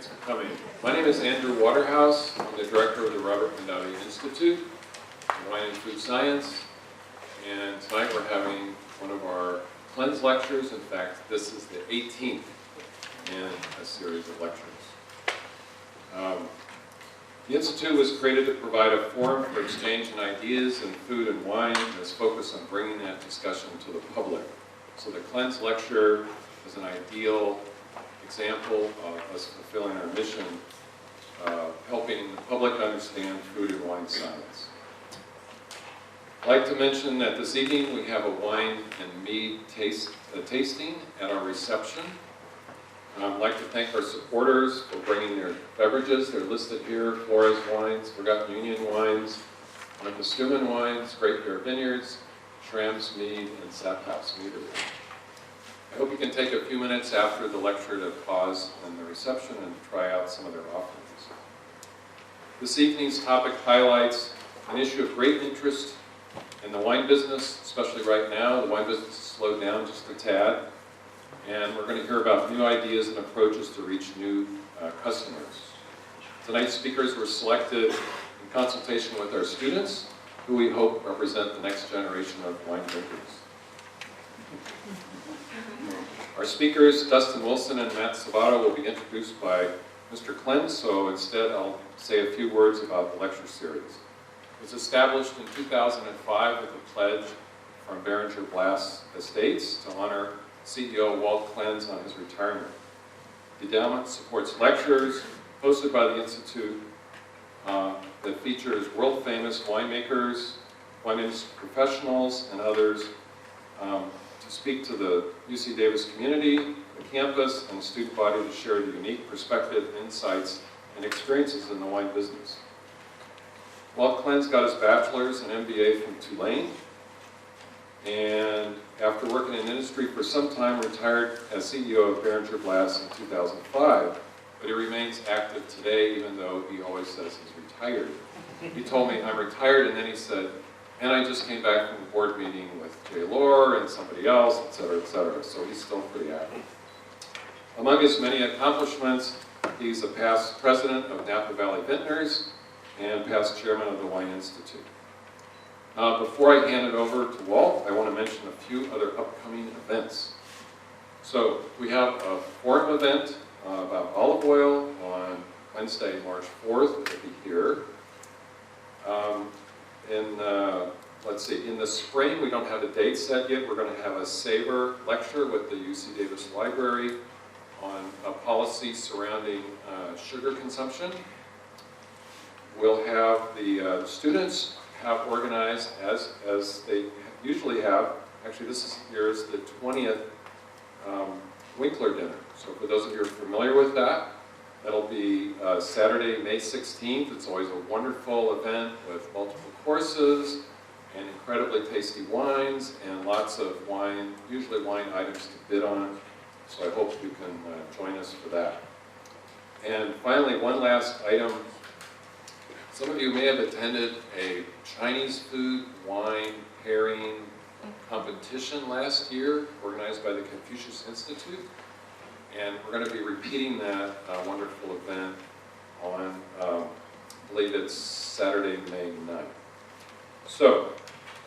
Thanks for coming. My name is Andrew Waterhouse. I'm the director of the Robert Mondavi Institute in Wine and Food Science. And tonight we're having one of our Klenz lectures. In fact, this is the 18th in a series of lectures. The Institute was created to provide a forum for exchange in ideas in food and wine and is focused on bringing that discussion to the public. So the Klenz lecture is an ideal example of us fulfilling our mission, helping the public understand food and wine science. I'd like to mention that this evening we have a wine and mead tasting at our reception. I'd like to thank our supporters for bringing their beverages. They're listed here: Flores Wines, Forgotten Union Wines, Stuman Wines, Great Bear Vineyards, Schramm's Mead, and Saphouse Meadery. I hope you can take a few minutes after the lecture to pause in the reception and try out some of their offerings. This evening's topic highlights an issue of great interest in the wine business, especially right now. The wine business has slowed down just a tad, and we're going to hear about new ideas and approaches to reach new customers. Tonight's speakers were selected in consultation with our students, who we hope represent the next generation of wine drinkers. Our speakers, Dustin and Matt Sabato, will be introduced by Mr. Klenz, so instead I'll say a few words about the lecture series. It was established in 2005 with a pledge from Beringer Glass Estates to honor CEO Walt Klenz on his retirement. The endowment supports lectures hosted by the Institute that features world-famous winemakers, wine industry professionals, and others to speak to the UC Davis community, the campus, and the student body to share the unique perspective, insights, and experiences in the wine business. Walt Klenz got his bachelor's and MBA from Tulane, and after working in industry for some time, retired as CEO of Beringer Glass in 2005, but he remains active today, even though he always says he's retired. He told me, "I'm retired," and then he said, "And I just came back from a board meeting with Jay Lohr and somebody else, et cetera, so he's still pretty active. Among his many accomplishments, he's a past president of Napa Valley Vintners and past chairman of the Wine Institute. Before I hand it over to Walt, I want to mention a few other upcoming events. So we have a forum event about olive oil on Wednesday, March 4th. It'll be here. In the spring, we don't have the date set yet. We're going to have a SAVOR lecture with the UC Davis Library on a policy surrounding sugar consumption. We'll have the students have organized, as they usually have, actually this year is the 20th Winkler dinner. So for those of you who are familiar with that, that'll be Saturday, May 16th. It's always a wonderful event with multiple courses and incredibly tasty wines and lots of wine, usually wine items to bid on. So I hope you can join us for that. And finally, one last item. Some of you may have attended a Chinese food wine pairing competition last year organized by the Confucius Institute. And we're going to be repeating that wonderful event on, I believe it's Saturday, May 9th. So,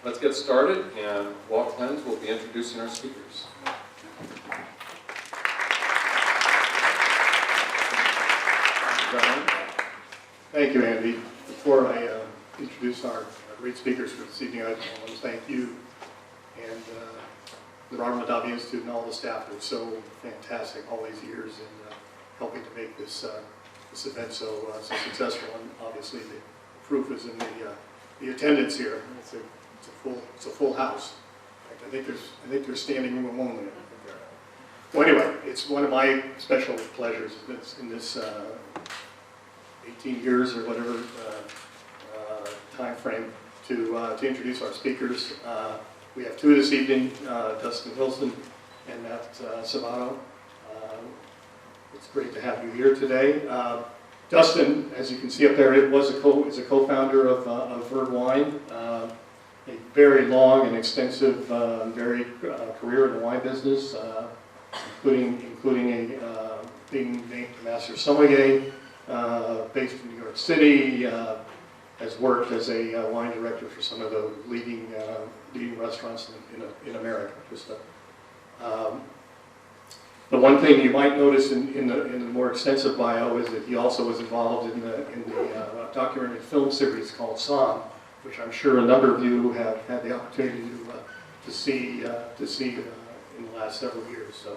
let's get started, and Walt Klenz will be introducing our speakers. Thank you, Andy. Before I introduce our great speakers for this evening, I want to thank you and the Robert Mondavi Institute and all the staff that are so fantastic all these years in helping to make this event so successful. And obviously, the proof is in the attendance here. It's a full house. In fact, I think there's standing room only. Well, anyway, it's one of my special pleasures in this 18 years or whatever time frame to introduce our speakers. We have two this evening, Dustin and Matt Sabato. It's great to have you here today. Dustin, as you can see up there, is a co-founder of Verve Wine. A very long and extensive, varied career in the wine business, including a being named Master Sommelier, based in New York City, has worked as a wine director for some of the leading restaurants in America. The one thing you might notice in the more extensive bio is that he also was involved in the documentary film series called Song, which I'm sure a number of you have had the opportunity to see in the last several years. So,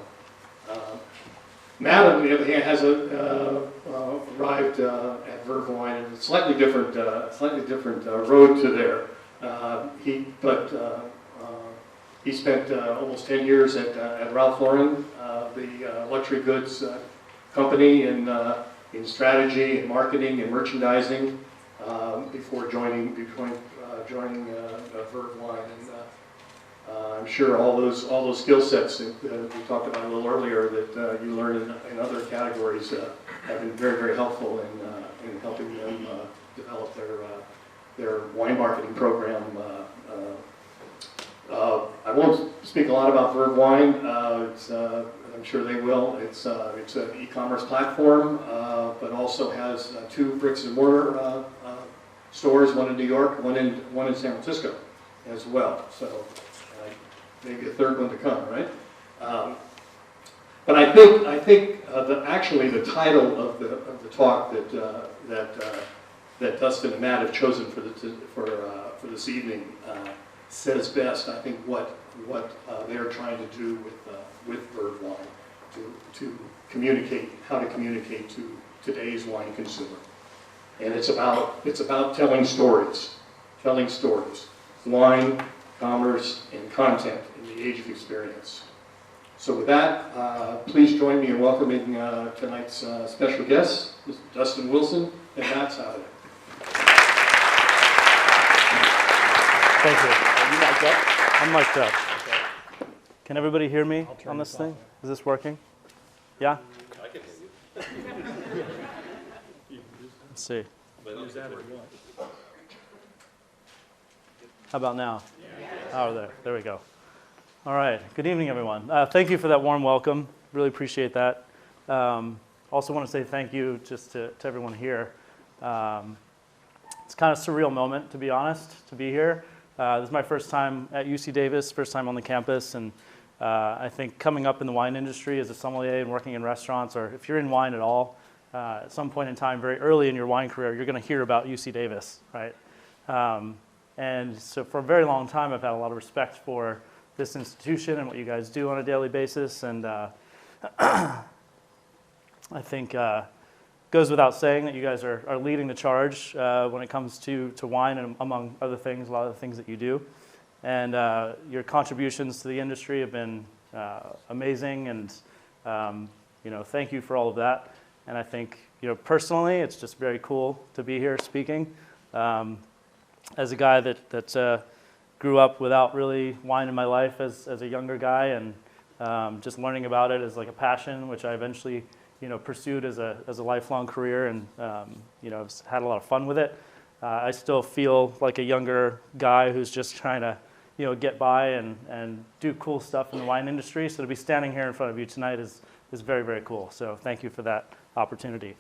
Matt, on the other hand, has arrived at Verve Wine in a slightly different road to there. He spent almost 10 years at Ralph Lauren, the luxury goods company, in strategy and marketing and merchandising before joining Verve Wine. And I'm sure all those skill sets that we talked about a little earlier that you learned in other categories have been very, very helpful in helping them develop their wine marketing program. I won't speak a lot about Verve Wine. I'm sure they will. It's an e-commerce platform, but also has 2 bricks and mortar stores, one in New York, one in San Francisco as well. So maybe a third one to come, right? But I think actually the title of the talk that Dustin and Matt have chosen for this evening says best. I think what they're trying to do with Verve Wine to communicate, how to communicate to today's wine consumer, and it's about telling stories, wine, commerce, and content in the age of experience. So with that, please join me in welcoming tonight's special guests, Mr. Dustin Wilson and Matt Sabato. Thank you. Are you mic'd up? I'm mic'd up. Okay. Can everybody hear me on this thing? Is this working? Yeah? I can hear you. Let's see. How about now? Oh, there we go. All right. Good evening, everyone. Thank you for that warm welcome. Really appreciate that. Also want to say thank you just to everyone here. It's kind of a surreal moment, to be honest, to be here. This is my first time at UC Davis, first time on the campus, and I think coming up in the wine industry as a sommelier and working in restaurants, or if you're in wine at all, at some point in time, very early in your wine career, you're going to hear about UC Davis, right? And so for a very long time, I've had a lot of respect for this institution and what you guys do on a daily basis, and I think goes without saying that you guys are leading the charge when it comes to wine, and among other things, a lot of the things that you do. And your contributions to the industry have been amazing, and thank you for all of that. And I think personally, it's just very cool to be here speaking. As a guy that grew up without really wine in my life as a younger guy, and just learning about it as like a passion, which I eventually pursued as a lifelong career, and I've had a lot of fun with it. I still feel like a younger guy who's just trying to get by and do cool stuff in the wine industry. So to be standing here in front of you tonight is very, very cool. So thank you for that opportunity.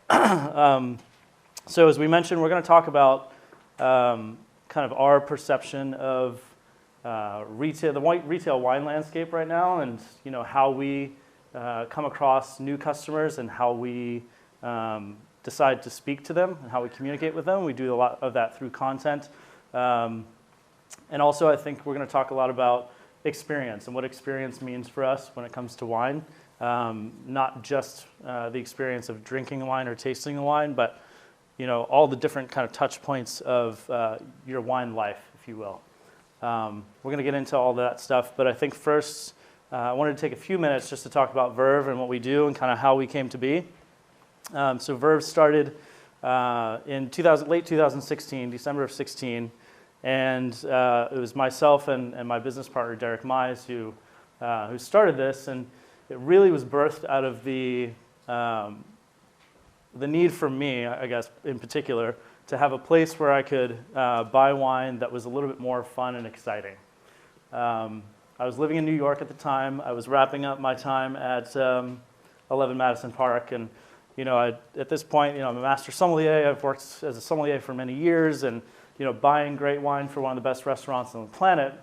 So as we mentioned, we're going to talk about kind of our perception of the retail wine landscape right now, and how we come across new customers and how we decide to speak to them and how we communicate with them. We do a lot of that through content. And also I think we're going to talk a lot about experience and what experience means for us when it comes to wine. Not just the experience of drinking the wine or tasting the wine, but all the different kind of touch points of your wine life, if you will. We're going to get into all that stuff, but I think first I wanted to take a few minutes just to talk about Verve and what we do and kind of how we came to be. So Verve started in late 2016, December of 16, and it was myself and my business partner, Derek Mize, who started this, and it really was birthed out of the need for me, I guess, in particular, to have a place where I could buy wine that was a little bit more fun and exciting. I was living in New York at the time. I was wrapping up my time at 11 Madison Park. And at this point, I'm a master sommelier. I've worked as a sommelier for many years, and buying great wine for one of the best restaurants on the planet.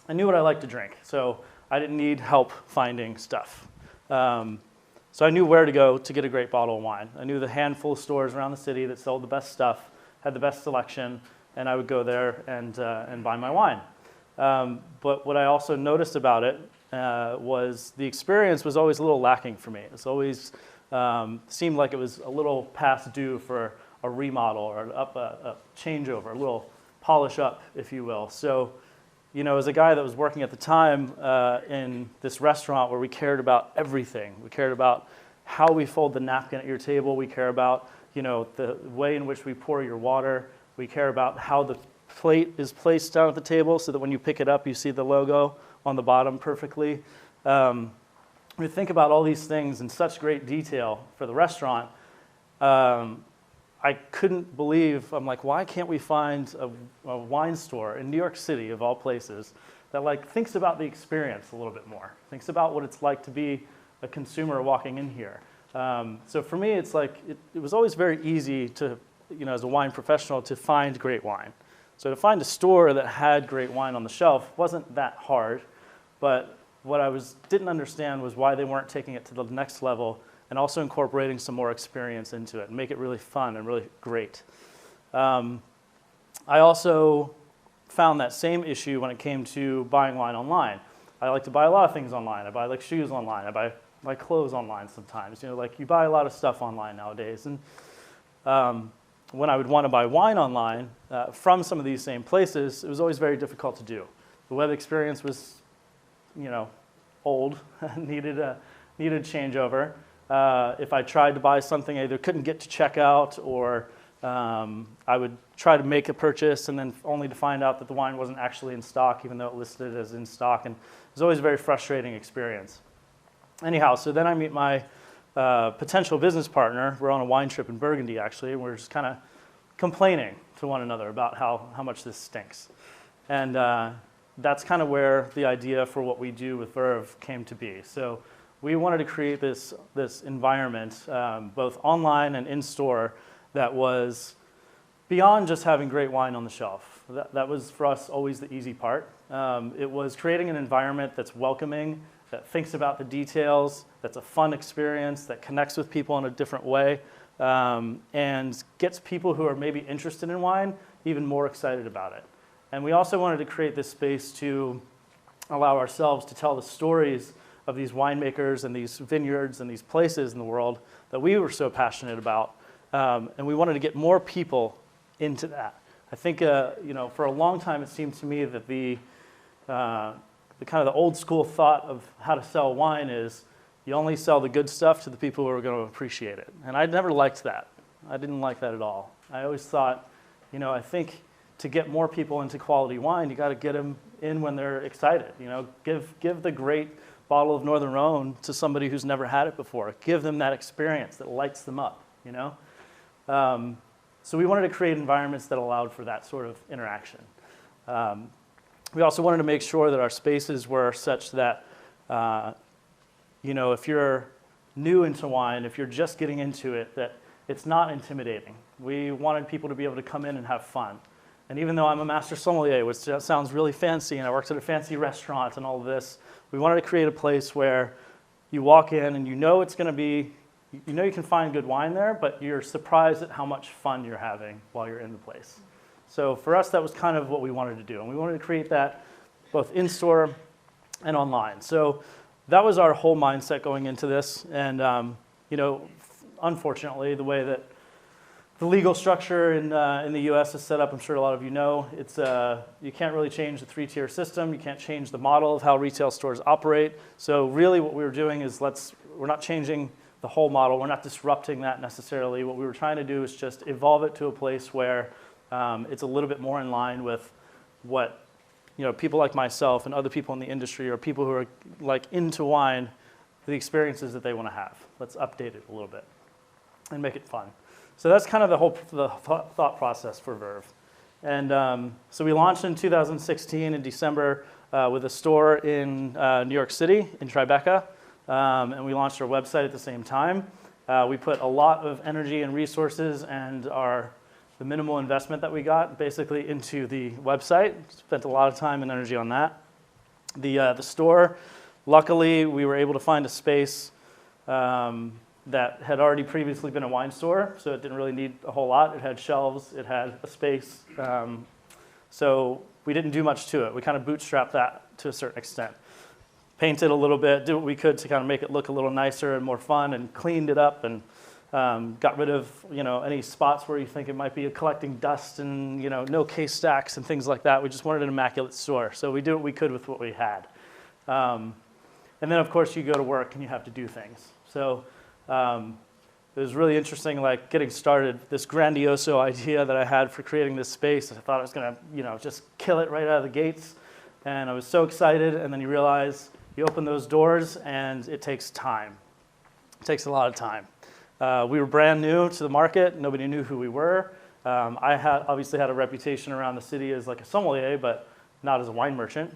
I knew what I liked to drink, so I didn't need help finding stuff. So I knew where to go to get a great bottle of wine. I knew the handful of stores around the city that sold the best stuff, had the best selection, and I would go there and buy my wine. But what I also noticed about it was the experience was always a little lacking for me. It always seemed like it was a little past due for a remodel or a changeover, a little polish up, if you will. So, as a guy that was working at the time in this restaurant where we cared about everything, we cared about how we fold the napkin at your table, we care about the way in which we pour your water, we care about how the plate is placed down at the table so that when you pick it up you see the logo on the bottom perfectly. We think about all these things in such great detail for the restaurant. I couldn't believe, I'm like, why can't we find a wine store in New York City, of all places, that thinks about the experience a little bit more, thinks about what it's like to be a consumer walking in here. So for me, it's like, it was always very easy to, as a wine professional, to find great wine. So to find a store that had great wine on the shelf wasn't that hard, but what I didn't understand was why they weren't taking it to the next level and also incorporating some more experience into it and make it really fun and really great. I also found that same issue when it came to buying wine online. I like to buy a lot of things online. I buy shoes online. I buy my clothes online sometimes. You buy a lot of stuff online nowadays. And when I would want to buy wine online from some of these same places, it was always very difficult to do. The web experience was, old, needed changeover. If I tried to buy something, I either couldn't get to checkout, or I would try to make a purchase and then only to find out that the wine wasn't actually in stock, even though it listed it as in stock. And it was always a very frustrating experience. Anyhow, so then I meet my potential business partner. We're on a wine trip in Burgundy, actually, and we're just kind of complaining to one another about how much this stinks. And that's kind of where the idea for what we do with Verve came to be. So we wanted to create this environment, both online and in-store, that was beyond just having great wine on the shelf. That was, for us, always the easy part. It was creating an environment that's welcoming, that thinks about the details, that's a fun experience, that connects with people in a different way, and gets people who are maybe interested in wine even more excited about it. And we also wanted to create this space to allow ourselves to tell the stories of these winemakers and these vineyards and these places in the world that we were so passionate about. And we wanted to get more people into that. I think, for a long time it seemed to me that the kind of the old school thought of how to sell wine is you only sell the good stuff to the people who are going to appreciate it. And I never liked that. I didn't like that at all. I always thought, I think to get more people into quality wine, you got to get them in when they're excited. Give the great bottle of Northern Rhone to somebody who's never had it before. Give them that experience that lights them up, So we wanted to create environments that allowed for that sort of interaction. We also wanted to make sure that our spaces were such that, if you're new into wine, if you're just getting into it, that it's not intimidating. We wanted people to be able to come in and have fun. And even though I'm a master sommelier, which sounds really fancy, and I worked at a fancy restaurant and all of this, we wanted to create a place where you walk in and it's going to be, you can find good wine there, but you're surprised at how much fun you're having while you're in the place. So for us, that was kind of what we wanted to do. And we wanted to create that both in-store and online. So that was our whole mindset going into this. And, unfortunately, the way that the legal structure in the U.S. is set up, I'm sure a lot of you know, it's you can't really change the three-tier system. You can't change the model of how retail stores operate. So really what we were doing is we're not changing the whole model. We're not disrupting that necessarily. What we were trying to do is just evolve it to a place where it's a little bit more in line with what people like myself and other people in the industry, or people who are into wine, the experiences that they want to have. Let's update it a little bit and make it fun. So that's kind of the thought process for Verve. And so we launched in 2016 in December with a store in New York City, in Tribeca. and we launched our website at the same time. We put a lot of energy and resources and the minimal investment that we got basically into the website. Spent a lot of time and energy on that. The store, luckily, we were able to find a space that had already previously been a wine store, so it didn't really need a whole lot. It had shelves, it had a space, so we didn't do much to it. We kind of bootstrapped that to a certain extent. Painted a little bit, did what we could to kind of make it look a little nicer and more fun, and cleaned it up and got rid of any spots where you think it might be collecting dust and no case stacks and things like that. We just wanted an immaculate store, so we did what we could with what we had. And then of course you go to work and you have to do things. So it was really interesting, like getting started, this grandioso idea that I had for creating this space. I thought I was going to, just kill it right out of the gates. And I was so excited. And then you realize you open those doors and it takes time. It takes a lot of time. We were brand new to the market. Nobody knew who we were. I obviously had a reputation around the city as like a sommelier, but not as a wine merchant.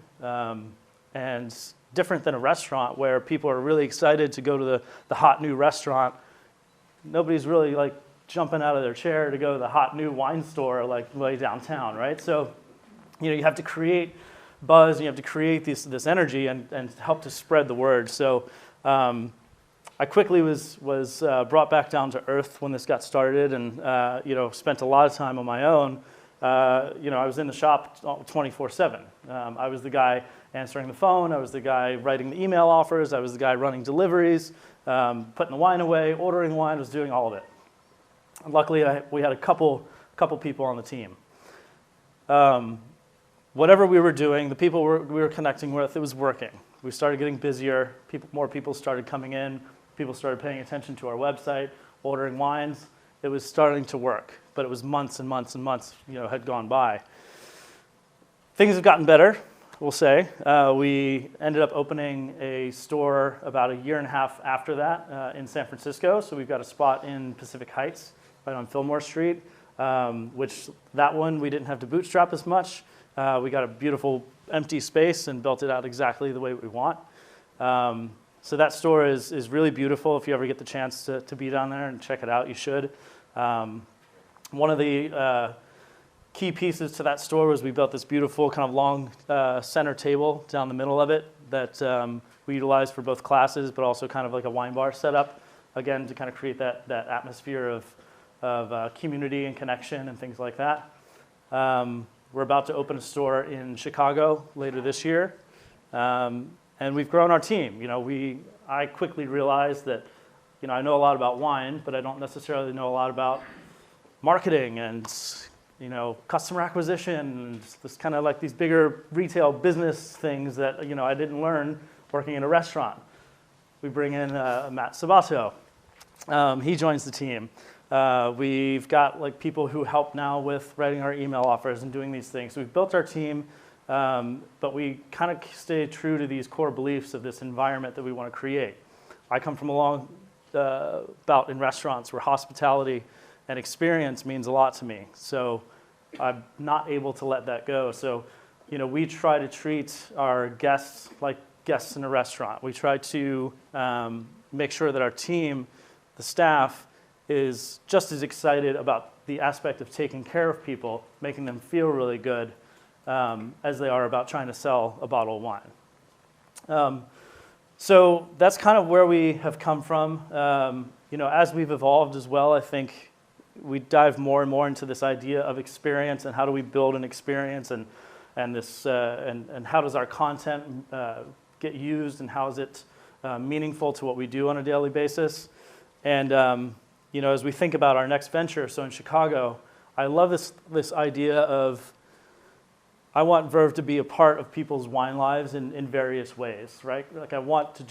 And different than a restaurant where people are really excited to go to the hot new restaurant. Nobody's really like jumping out of their chair to go to the hot new wine store like way downtown, right? So, you have to create buzz, and you have to create this energy and help to spread the word. So I quickly was brought back down to earth when this got started, and spent a lot of time on my own. I was in the shop 24/7. I was the guy answering the phone. I was the guy writing the email offers. I was the guy running deliveries, putting the wine away, ordering wine. I was doing all of it. And luckily, we had a couple people on the team. Whatever we were doing, the people we were connecting with, it was working. We started getting busier. More people started coming in. People started paying attention to our website, ordering wines. It was starting to work, but it was months and months and months, had gone by. Things have gotten better, we'll say. We ended up opening a store about a year and a half after that in San Francisco. So we've got a spot in Pacific Heights, right on Fillmore Street, which that one we didn't have to bootstrap as much. We got a beautiful empty space and built it out exactly the way we want. So that store is really beautiful. If you ever get the chance to be down there and check it out, you should. One of the key pieces to that store was we built this beautiful kind of long center table down the middle of it that we utilized for both classes, but also kind of like a wine bar setup, again, to kind of create that atmosphere of community and connection and things like that. We're about to open a store in Chicago later this year. And we've grown our team. I quickly realized that, I know a lot about wine, but I don't necessarily know a lot about marketing and, customer acquisition, and this kind of like these bigger retail business things that, I didn't learn working in a restaurant. We bring in Matt Sabato. He joins the team. We've got like people who help now with writing our email offers and doing these things. So we've built our team. But we kind of stay true to these core beliefs of this environment that we want to create. I come from a long bout in restaurants where hospitality and experience means a lot to me. So I'm not able to let that go. So, we try to treat our guests like guests in a restaurant. We try to make sure that our team, the staff, is just as excited about the aspect of taking care of people, making them feel really good, as they are about trying to sell a bottle of wine. So that's kind of where we have come from. As we've evolved as well, I think we dive more and more into this idea of experience and how do we build an experience and how does our content get used and how is it meaningful to what we do on a daily basis. And as we think about our next venture, so in Chicago, I love this idea of I want Verve to be a part of people's wine lives in various ways, right? Like I want to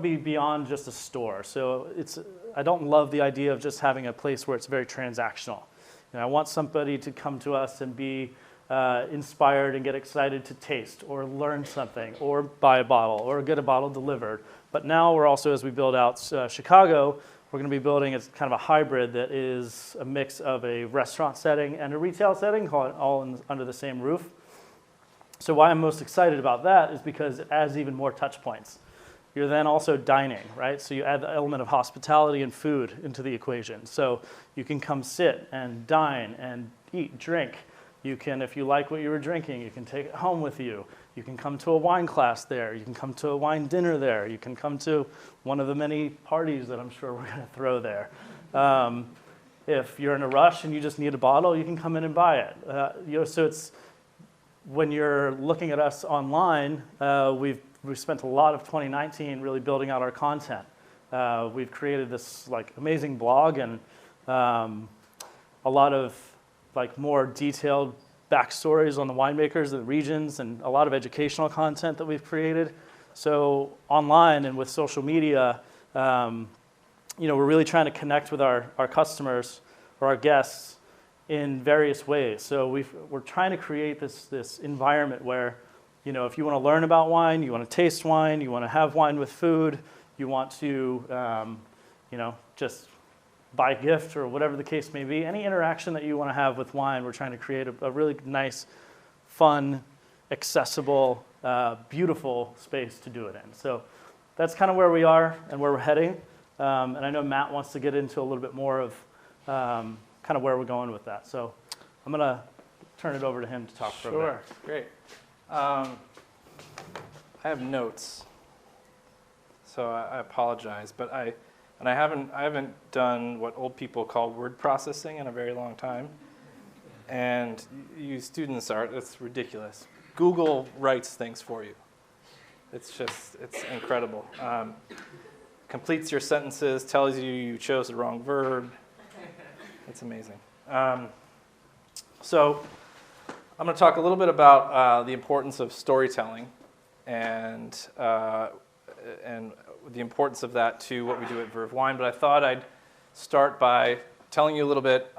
be beyond just a store. So I don't love the idea of just having a place where it's very transactional. I want somebody to come to us and be inspired and get excited to taste or learn something or buy a bottle or get a bottle delivered. But now we're also, as we build out Chicago, we're going to be building kind of a hybrid that is a mix of a restaurant setting and a retail setting, all under the same roof. So why I'm most excited about that is because it adds even more touch points. you're then also dining, right? So you add the element of hospitality and food into the equation. So you can come sit and dine and eat, drink. You can, if you like what you were drinking, you can take it home with you. You can come to a wine class there. You can come to a wine dinner there. You can come to one of the many parties that I'm sure we're going to throw there. If you're in a rush and you just need a bottle, you can come in and buy it. So it's, when you're looking at us online, we've spent a lot of 2019 really building out our content. We've created this amazing blog and a lot of more detailed backstories on the winemakers, the regions, and a lot of educational content that we've created. So online and with social media, we're really trying to connect with our customers or our guests in various ways. So we're trying to create this environment where, if you want to learn about wine, you want to taste wine, you want to have wine with food, you want to, just buy a gift or whatever the case may be, any interaction that you want to have with wine, we're trying to create a really nice, fun, accessible, beautiful space to do it in. So that's kind of where we are and where we're heading. And I know Matt wants to get into a little bit more of kind of where we're going with that. So I'm going to turn it over to him to talk for a bit. Sure, great. I have notes, so I apologize, but I haven't done what old people call word processing in a very long time. And you students it's ridiculous. Google writes things for you. It's incredible. Completes your sentences, tells you chose the wrong verb. It's amazing. So I'm going to talk a little bit about the importance of storytelling and the importance of that to what we do at Verve Wine. But I thought I'd start by telling you a little bit,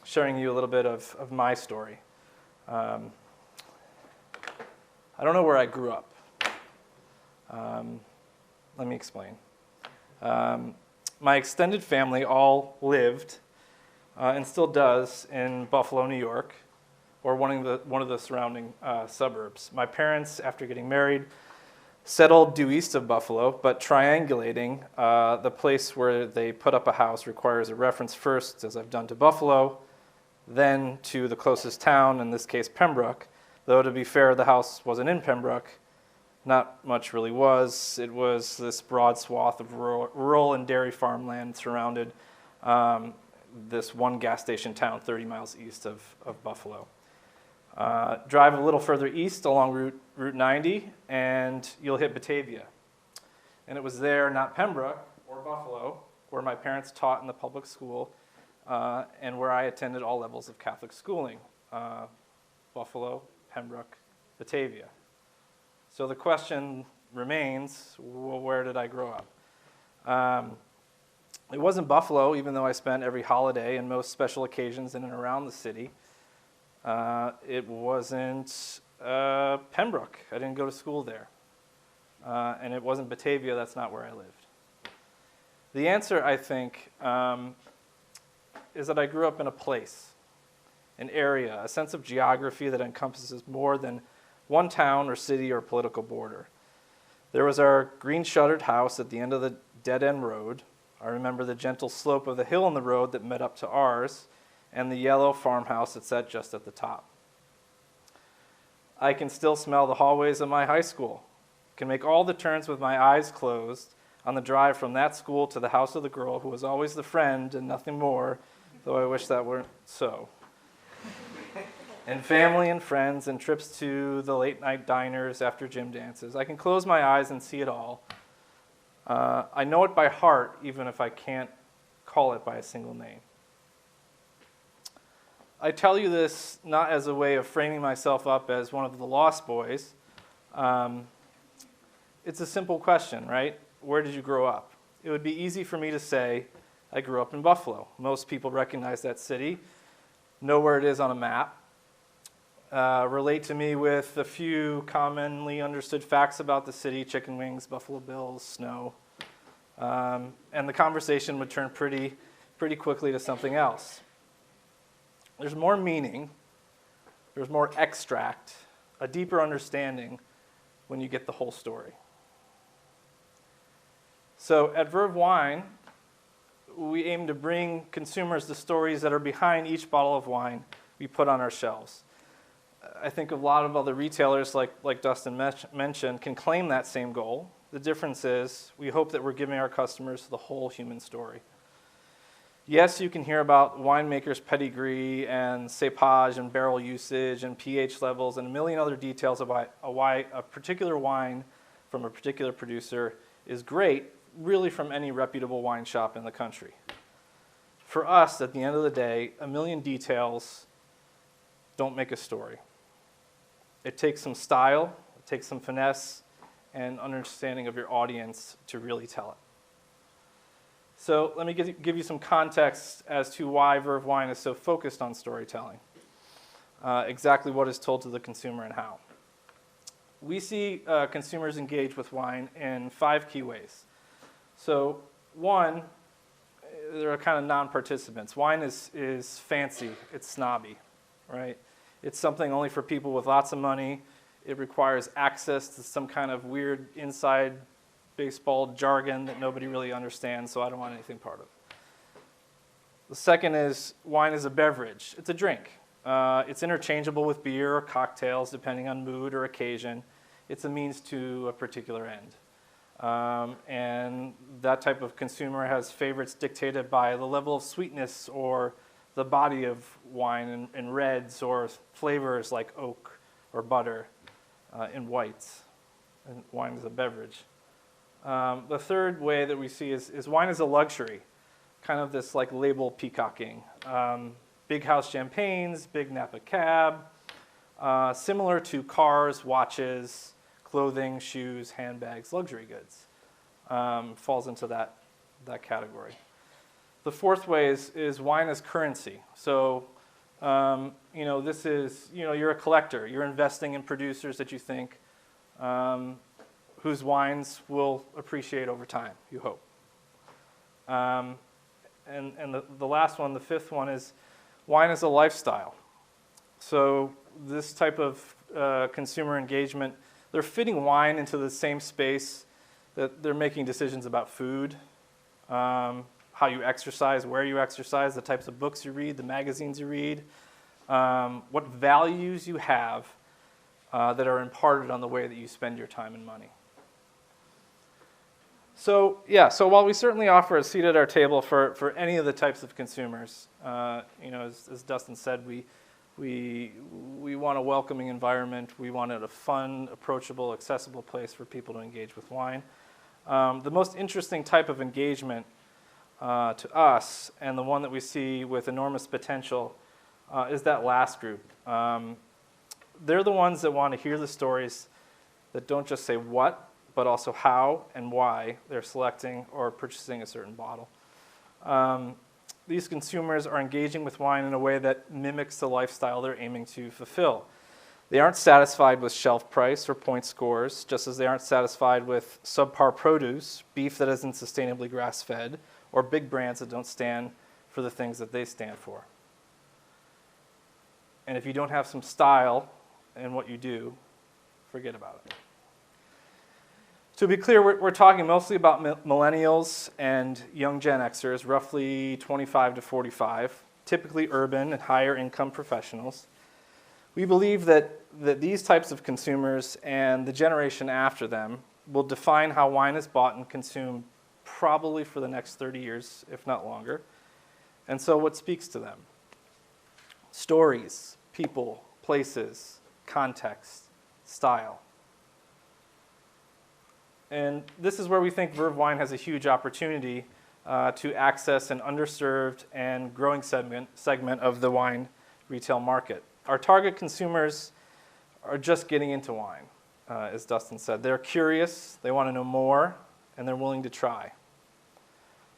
sharing you a little bit of my story. I don't know where I grew up. Let me explain. My extended family all lived and still does in Buffalo, New York, or one of the surrounding suburbs. My parents, after getting married, settled due east of Buffalo, but triangulating the place where they put up a house requires a reference first, as I've done, to Buffalo, then to the closest town, in this case Pembroke. Though to be fair, the house wasn't in Pembroke. Not much really was. It was this broad swath of rural and dairy farmland surrounded this one gas station town 30 miles east of Buffalo. Drive a little further east along Route 90 and you'll hit Batavia. And it was there, not Pembroke or Buffalo, where my parents taught in the public school and where I attended all levels of Catholic schooling. Buffalo, Pembroke, Batavia. So the question remains, well, where did I grow up? It wasn't Buffalo, even though I spent every holiday and most special occasions in and around the city. It wasn't Pembroke. I didn't go to school there. And it wasn't Batavia. That's not where I lived. The answer, I think, is that I grew up in a place, an area, a sense of geography that encompasses more than one town or city or political border. There was our green-shuttered house at the end of the dead-end road. I remember the gentle slope of the hill in the road that met up to ours, and the yellow farmhouse that sat just at the top. I can still smell the hallways of my high school. Can make all the turns with my eyes closed on the drive from that school to the house of the girl who was always the friend and nothing more, though I wish that weren't so. And family and friends and trips to the late-night diners after gym dances. I can close my eyes and see it all. I know it by heart, even if I can't call it by a single name. I tell you this not as a way of framing myself up as one of the lost boys. It's a simple question, right? Where did you grow up? It would be easy for me to say, I grew up in Buffalo. Most people recognize that city, know where it is on a map, relate to me with a few commonly understood facts about the city: chicken wings, Buffalo Bills, snow. And the conversation would turn pretty quickly to something else. There's more meaning, there's more extract, a deeper understanding when you get the whole story. So at Verve Wine, we aim to bring consumers the stories that are behind each bottle of wine we put on our shelves. I think a lot of other retailers, like Dustin mentioned, can claim that same goal. The difference is we hope that we're giving our customers the whole human story. Yes, you can hear about winemakers' pedigree and cepage and barrel usage and pH levels and a million other details about why a particular wine from a particular producer is great, really from any reputable wine shop in the country. For us, at the end of the day, a million details don't make a story. It takes some style, it takes some finesse, and understanding of your audience to really tell it. So let me give you some context as to why Verve Wine is so focused on storytelling. Exactly what is told to the consumer and how. We see consumers engage with wine in 5 key ways. So one, there are kind of non-participants. Wine is fancy, it's snobby, right? It's something only for people with lots of money. It requires access to some kind of weird inside baseball jargon that nobody really understands, so I don't want anything part of. The second is wine is a beverage. It's a drink. It's interchangeable with beer or cocktails depending on mood or occasion. It's a means to a particular end. And that type of consumer has favorites dictated by the level of sweetness or the body of wine in reds or flavors like oak or butter in whites. And wine is a beverage. The third way that we see is wine is a luxury, kind of this like label peacocking. Big house champagnes, big Napa cab, similar to cars, watches, clothing, shoes, handbags, luxury goods. Falls into that category. The fourth way is wine as currency. So, this is, you're a collector. You're investing in producers that you think whose wines will appreciate over time, you hope. And the last one, the fifth one, is wine is a lifestyle. So this type of consumer engagement, they're fitting wine into the same space that they're making decisions about food, how you exercise, where you exercise, the types of books you read, the magazines you read, what values you have that are imparted on the way that you spend your time and money. So while we certainly offer a seat at our table for any of the types of consumers, as Dustin said, we want a welcoming environment. We wanted a fun, approachable, accessible place for people to engage with wine. The most interesting type of engagement to us, and the one that we see with enormous potential, is that last group. They're the ones that want to hear the stories that don't just say what, but also how and why they're selecting or purchasing a certain bottle. These consumers are engaging with wine in a way that mimics the lifestyle they're aiming to fulfill. They aren't satisfied with shelf price or point scores, just as they aren't satisfied with subpar produce, beef that isn't sustainably grass-fed, or big brands that don't stand for the things that they stand for. And if you don't have some style in what you do, forget about it. To be clear, we're talking mostly about millennials and young Gen Xers, roughly 25 to 45, typically urban and higher income professionals. We believe that these types of consumers and the generation after them will define how wine is bought and consumed probably for the next 30 years, if not longer. And so what speaks to them? Stories, people, places, context, style. And this is where we think Verve Wine has a huge opportunity to access an underserved and growing segment of the wine retail market. Our target consumers are just getting into wine, as Dustin said. They're curious, they want to know more, and they're willing to try.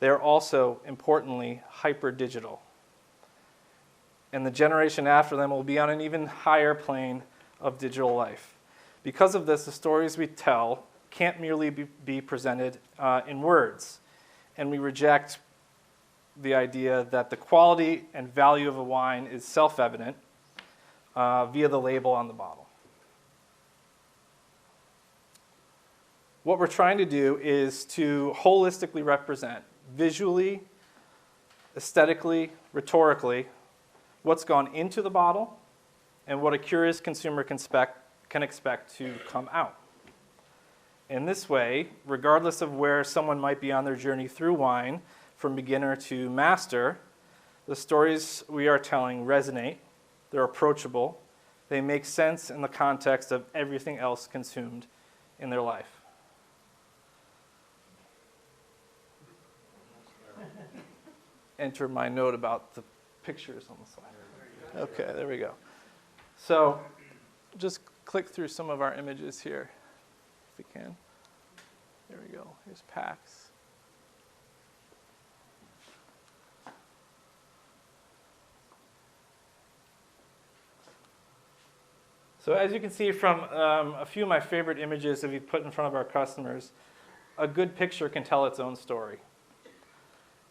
They're also, importantly, hyper-digital. And the generation after them will be on an even higher plane of digital life. Because of this, the stories we tell can't merely be presented in words. And we reject the idea that the quality and value of a wine is self-evident via the label on the bottle. what we're trying to do is to holistically represent, visually, aesthetically, rhetorically, what's gone into the bottle and what a curious consumer can expect to come out. In this way, regardless of where someone might be on their journey through wine, from beginner to master, the stories we are telling resonate, they're approachable, they make sense in the context of everything else consumed in their life. Enter my note about the pictures on the slide. Okay, there we go. So just click through some of our images here, if we can. There we go. Here's PAX. So as you can see from a few of my favorite images that we've put in front of our customers, a good picture can tell its own story.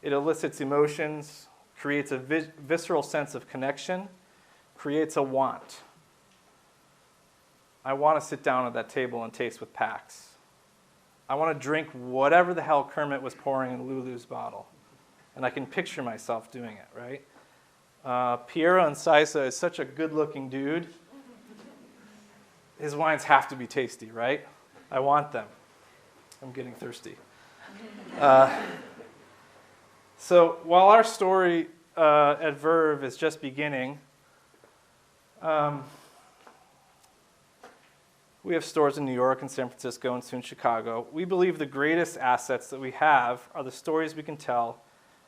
It elicits emotions, creates a visceral sense of connection, creates a want. I want to sit down at that table and taste with PAX. I want to drink whatever the hell Kermit was pouring in Lulu's bottle. And I can picture myself doing it, right? Piero Incisa is such a good-looking dude. His wines have to be tasty, right? I want them. I'm getting thirsty. So while our story at Verve is just beginning, we have stores in New York and San Francisco and soon Chicago. We believe the greatest assets that we have are the stories we can tell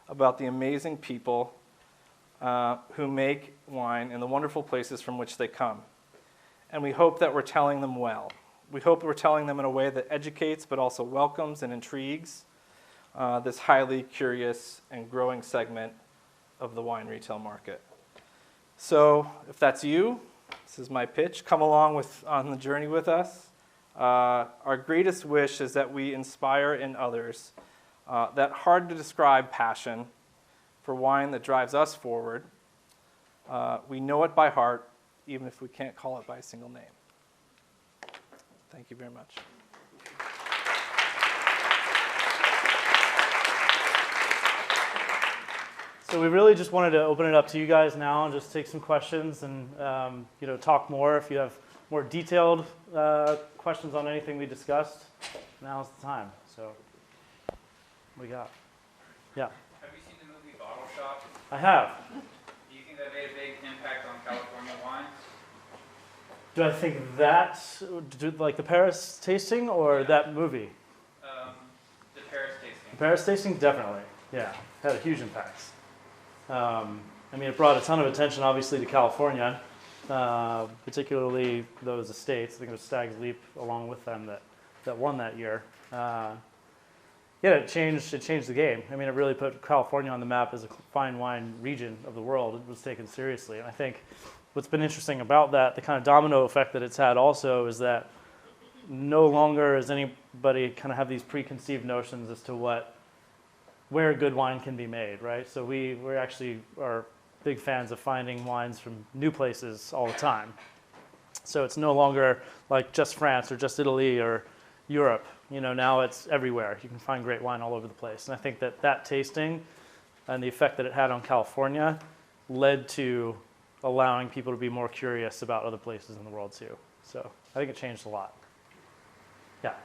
about the amazing people who make wine and the wonderful places from which they come. And we hope that we're telling them well. We hope we're telling them in a way that educates but also welcomes and intrigues this highly curious and growing segment of the wine retail market. So if that's you, this is my pitch. Come along on the journey with us. Our greatest wish is that we inspire in others that hard-to-describe passion for wine that drives us forward. We know it by heart, even if we can't call it by a single name. Thank you very much. So we really just wanted to open it up to you guys now and just take some questions and talk more. If you have more detailed questions on anything we discussed, now's the time. So what we got? Yeah. Have you seen the movie Bottle Shop? I have. Do you think that made a big impact on California wines? Do I think that, like the Paris tasting or that movie? The Paris tasting. The Paris tasting, definitely. Yeah, had a huge impact. It brought a ton of attention, obviously, to California, particularly those estates. I think it was Stag's Leap along with them that won that year. It changed the game. It really put California on the map as a fine wine region of the world. It was taken seriously. And I think what's been interesting about that, the kind of domino effect that it's had also, is that no longer does anybody kind of have these preconceived notions as to where good wine can be made, right? So we actually are big fans of finding wines from new places all the time. So it's no longer like just France or just Italy or Europe. Now it's everywhere. You can find great wine all over the place. And I think that tasting and the effect that it had on California led to allowing people to be more curious about other places in the world too. So I think it changed a lot. Yeah.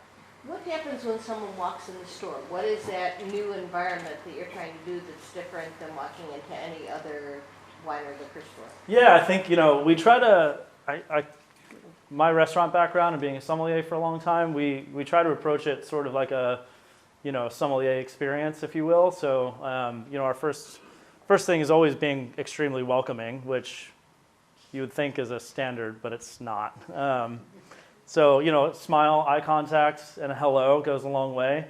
What happens when someone walks in the store? What is that new environment that you're trying to do that's different than walking into any other wine or liquor store? Yeah, I think, we try to, my restaurant background and being a sommelier for a long time, we try to approach it sort of like a, sommelier experience, if you will. So, our first thing is always being extremely welcoming, which you would think is a standard, but it's not. So, smile, eye contact, and a hello goes a long way.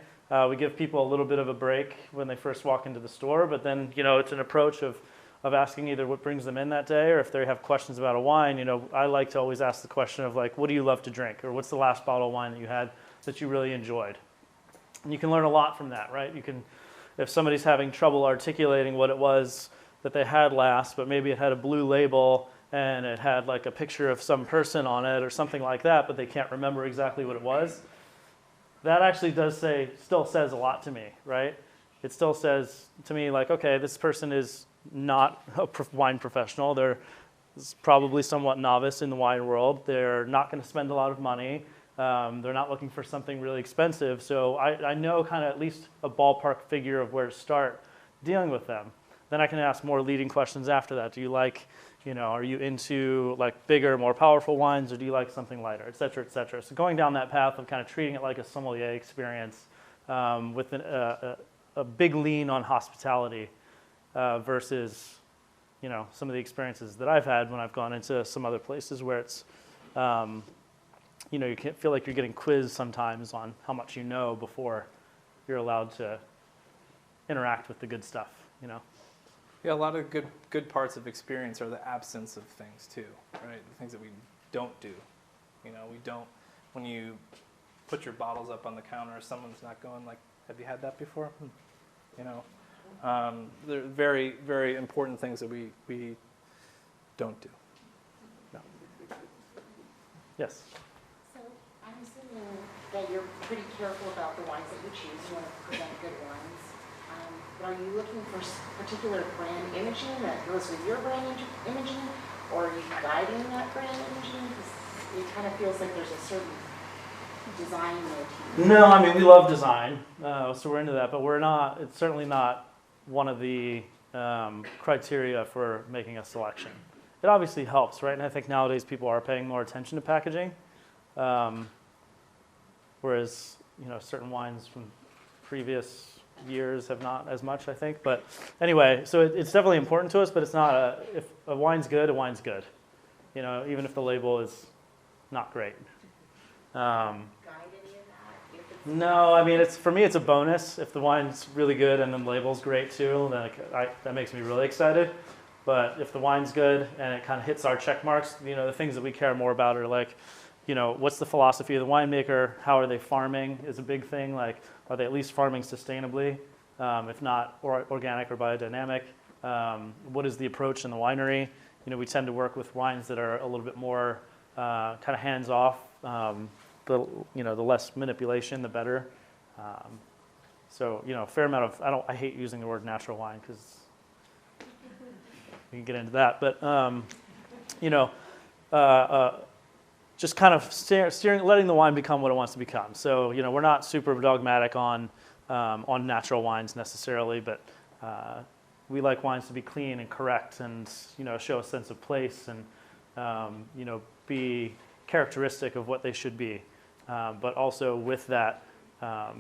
We give people a little bit of a break when they first walk into the store, but then, it's an approach of asking either what brings them in that day or if they have questions about a wine. I like to always ask the question of what do you love to drink? Or what's the last bottle of wine that you had that you really enjoyed? And you can learn a lot from that, right? If somebody's having trouble articulating what it was that they had last, but maybe it had a blue label and it had a picture of some person on it or something like that, but they can't remember exactly what it was. that actually still says a lot to me, right? It still says to me like, okay, this person is not a wine professional. They're probably somewhat novice in the wine world. They're not going to spend a lot of money. They're not looking for something really expensive. So I know kind of at least a ballpark figure of where to start dealing with them. Then I can ask more leading questions after that. Do you like, are you into like bigger, more powerful wines, or do you like something lighter, et cetera, et cetera. So going down that path of kind of treating it like a sommelier experience with a big lean on hospitality versus, some of the experiences that I've had when I've gone into some other places where it's, you can feel like you're getting quizzed sometimes on how much you know before you're allowed to interact with the good stuff, Yeah, a lot of good parts of experience are the absence of things too, right? The things that we don't do. We don't, when you put your bottles up on the counter, someone's not going like, have you had that before? They're very, very important things that we don't do. No. Yes? So I'm assuming that you're pretty careful about the wines that you choose. You want to present good wines. But are you looking for particular brand imaging that goes with your brand imaging, or are you guiding that brand imaging? Because it kind of feels like there's a certain design motif. No, I mean, we love design, so we're into that, but it's certainly not one of the criteria for making a selection. It obviously helps, right? And I think nowadays people are paying more attention to packaging, whereas, certain wines from previous years have not as much, I think. But anyway, so it's definitely important to us, but it's not if a wine's good, a wine's good. Even if the label is not great. Guide any of that? If it's No, I mean, for me, it's a bonus. If the wine's really good and the label's great too, then that makes me really excited. But if the wine's good and it kind of hits our check marks, the things that we care more about are like, what's the philosophy of the winemaker? How are they farming is a big thing. Like, are they at least farming sustainably, if not organic or biodynamic? What is the approach in the winery? We tend to work with wines that are a little bit more kind of hands-off. The less manipulation, the better. So, a fair amount of, I hate using the word natural wine because we can get into that. But, just kind of steering, letting the wine become what it wants to become. So, we're not super dogmatic on natural wines necessarily, but we like wines to be clean and correct and, show a sense of place and, be characteristic of what they should be. But also with that, the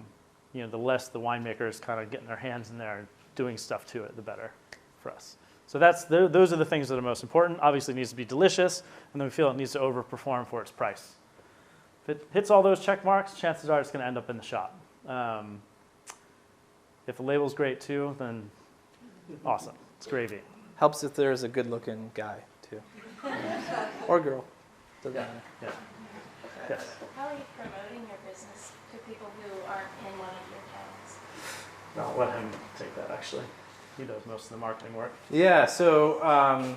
less the winemaker is kind of getting their hands in there and doing stuff to it, the better for us. So those are the things that are most important. Obviously, it needs to be delicious, and then we feel it needs to overperform for its price. If it hits all those check marks, chances are it's going to end up in the shop. If the label's great too, then awesome. It's gravy. Helps if there's a good-looking guy too, or girl. Doesn't matter. Yeah. Yes. How are you promoting your business to people who aren't in one of your towns? I'll let him take that, actually. He does most of the marketing work. Yeah, so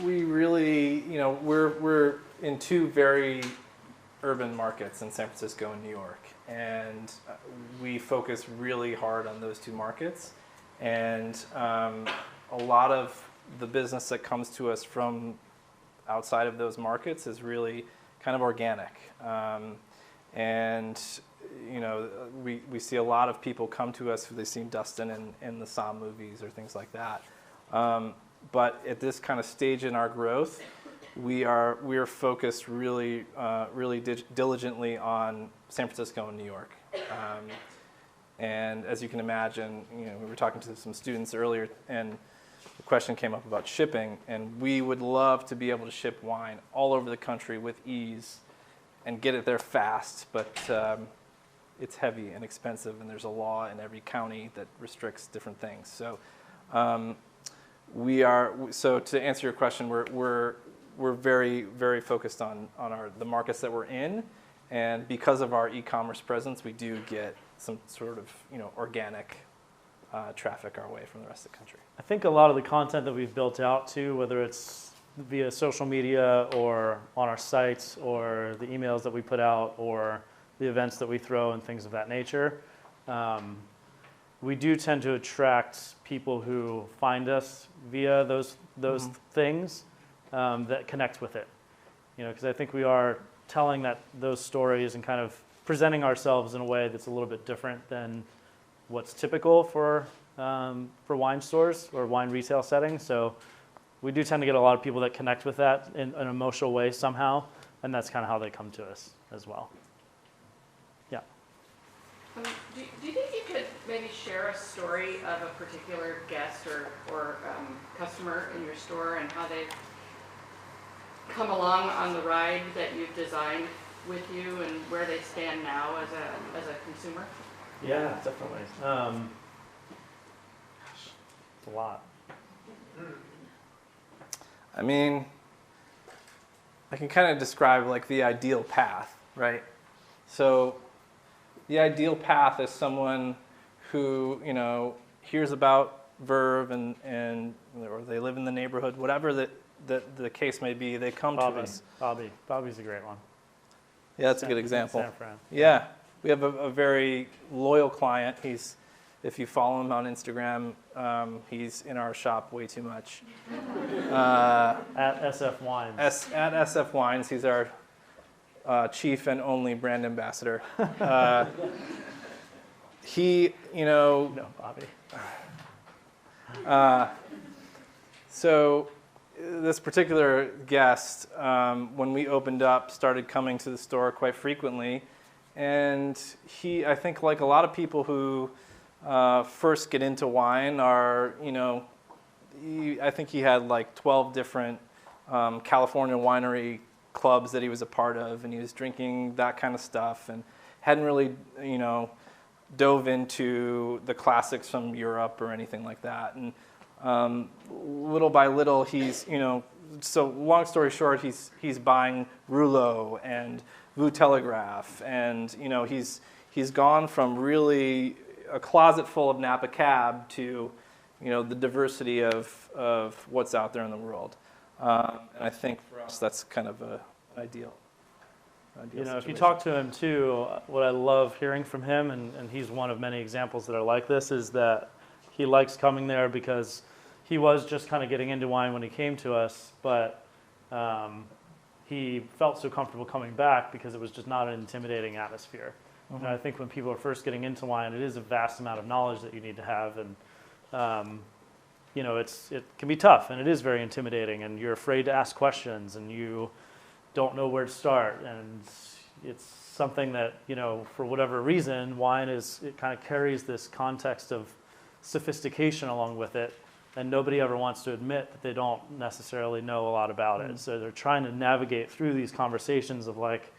we really, we're in two very urban markets in San Francisco and New York, and we focus really hard on those two markets. And a lot of the business that comes to us from outside of those markets is really kind of organic. And we see a lot of people come to us who they've seen Dustin in the Saw movies or things like that. But at this kind of stage in our growth, we are focused really diligently on San Francisco and New York. And as you can imagine, we were talking to some students earlier, and the question came up about shipping, and we would love to be able to ship wine all over the country with ease and get it there fast, but it's heavy and expensive, and there's a law in every county that restricts different things. So so to answer your question, we're very, very focused on the markets that we're in, and because of our e-commerce presence, we do get some sort of organic traffic our way from the rest of the country. I think a lot of the content that we've built out too, whether it's via social media or on our sites or the emails that we put out or the events that we throw and things of that nature. We do tend to attract people who find us via those things that connect with it. Because I think we are telling those stories and kind of presenting ourselves in a way that's a little bit different than what's typical for wine stores or wine retail settings. So we do tend to get a lot of people that connect with that in an emotional way somehow, and that's kind of how they come to us as well. Yeah. Do you think you could maybe share a story of a particular guest or customer in your store and how they've come along on the ride that you've designed with you and where they stand now as a consumer? Yeah, definitely. It's a lot. I mean, I can kind of describe like the ideal path, right? So the ideal path is someone who, hears about Verve and or they live in the neighborhood, whatever the case may be, they come to us. Bobby's a great one. Yeah, that's a good example. San Fran. Yeah, we have a very loyal client. If you follow him on Instagram, he's in our shop way too much. At SF Wines. At SF Wines, he's our chief and only brand ambassador. No, Bobby. So this particular guest, when we opened up, started coming to the store quite frequently. And I think like a lot of people who first get into wine are, I think he had like 12 different California winery clubs that he was a part of, and he was drinking that kind of stuff and hadn't really, dove into the classics from Europe or anything like that. And little by little, he's, so long story short, he's buying Rouleau and Vue Telegraph, and he's gone from really a closet full of Napa Cab to the diversity of what's out there in the world. And I think for us that's kind of an ideal If you situation. talk to him too, what I love hearing from him, and he's one of many examples that are like this, is that he likes coming there because he was just kind of getting into wine when he came to us, but he felt so comfortable coming back because it was just not an intimidating atmosphere. And I think when people are first getting into wine, it is a vast amount of knowledge that you need to have, and it can be tough, and it is very intimidating, and you're afraid to ask questions, and you don't know where to start, and it's something that for whatever reason, wine it kind of carries this context of sophistication along with it, and nobody ever wants to admit that they don't necessarily know a lot about it. So they're trying to navigate through these conversations of like,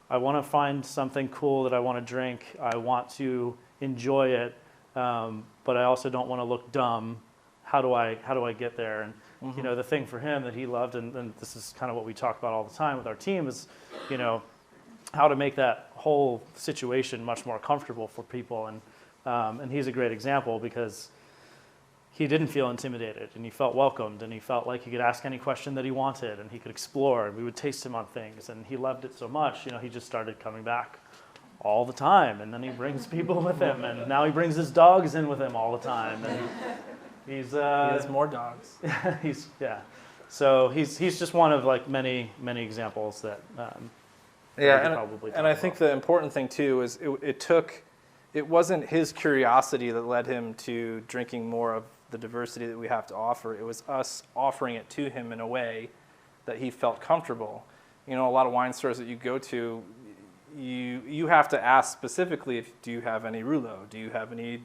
I want to find something cool that I want to drink. I want to enjoy it, but I also don't want to look dumb. How do I get there? And the thing for him that he loved, and this is kind of what we talk about all the time with our team, is how to make that whole situation much more comfortable for people. And he's a great example because he didn't feel intimidated, and he felt welcomed, and he felt like he could ask any question that he wanted, and he could explore, and we would taste him on things, and he loved it so much, he just started coming back all the time, and then he brings people with him, and now he brings his dogs in with him all the time, and he has more dogs. So he's just one of like many examples that and I think the important thing too is it wasn't his curiosity that led him to drinking more of the diversity that we have to offer. It was us offering it to him in a way that he felt comfortable. A lot of wine stores that you go to, you have to ask specifically, do you have any Rouleau? Do you have any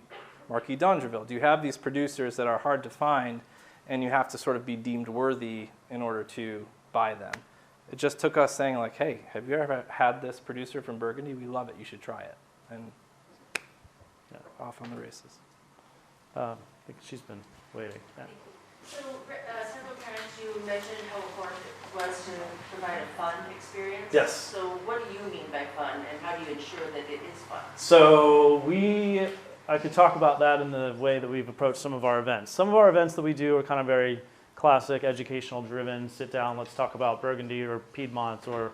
Marquis d'Angeville? Do you have these producers that are hard to find, and you have to sort of be deemed worthy in order to buy them? It just took us saying like, hey, have you ever had this producer from Burgundy? We love it. You should try it. And off on the races. I think she's been waiting. Yeah. So several times you mentioned how important it was to provide a fun experience. Yes. So what do you mean by fun, and how do you ensure that it is fun? So I could talk about that in the way that we've approached some of our events. Some of our events that we do are kind of very classic, educational driven, sit down, let's talk about Burgundy or Piedmont or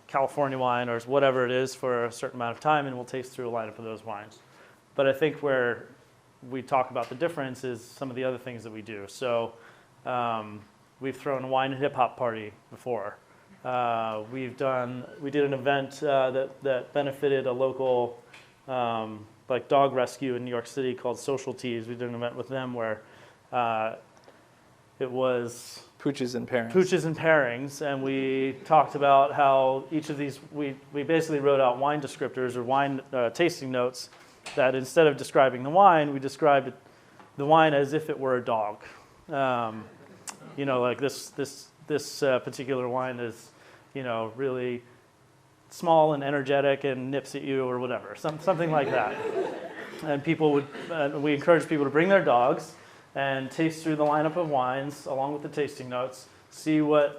California wine or whatever it is for a certain amount of time, and we'll taste through a lineup of those wines. But I think where we talk about the difference is some of the other things that we do. So we've thrown a wine and hip hop party before. We did an event that benefited a local like dog rescue in New York City called Social Teas. We did an event with them where it was Pooches and pairings. Pooches and pairings, and we talked about how each of these, we basically wrote out wine descriptors or wine tasting notes that instead of describing the wine, we described the wine as if it were a dog. You know, like this particular wine is, you know, really small and energetic and nips at you or whatever, something like that. And we encourage people to bring their dogs and taste through the lineup of wines along with the tasting notes, see what